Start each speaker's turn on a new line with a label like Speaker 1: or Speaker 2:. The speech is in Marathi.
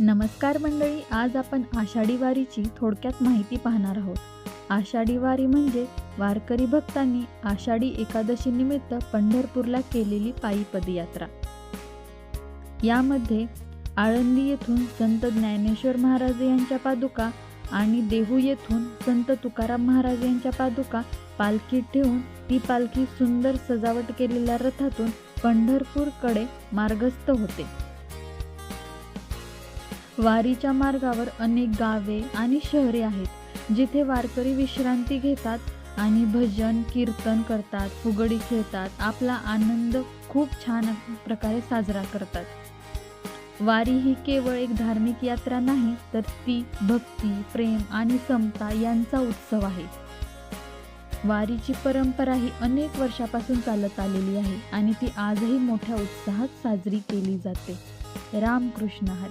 Speaker 1: नमस्कार मंडळी, आज आपण आषाढी वारीची थोडक्यात माहिती पाहणार आहोत. आषाढी वारी म्हणजे वारकरी भक्तांनी आषाढी एकादशी निमित्त पंढरपूरला केलेली पायी पदयात्रा. यामध्ये आळंदी येथून संत ज्ञानेश्वर महाराज यांच्या पादुका आणि देहू येथून संत तुकाराम महाराज यांच्या पादुका पालखीत ठेवून ती पालखी सुंदर सजावट केलेल्या रथातून पंढरपूरकडे मार्गस्थ होते. वारीच्या मार्गावर अनेक गावे आणि शहरे आहेत, जिथे वारकरी विश्रांती घेतात आणि भजन कीर्तन करतात, फुगडी खेळतात, आपला आनंद खूप छान प्रकारे साजरा करतात. वारी ही केवळ एक धार्मिक यात्रा नाही, तर ती भक्ती, प्रेम आणि समता यांचा उत्सव आहे. वारीची परंपरा ही अनेक वर्षापासून चालत आलेली आहे आणि ती आजही मोठ्या उत्साहात साजरी केली जाते. रामकृष्ण हरी.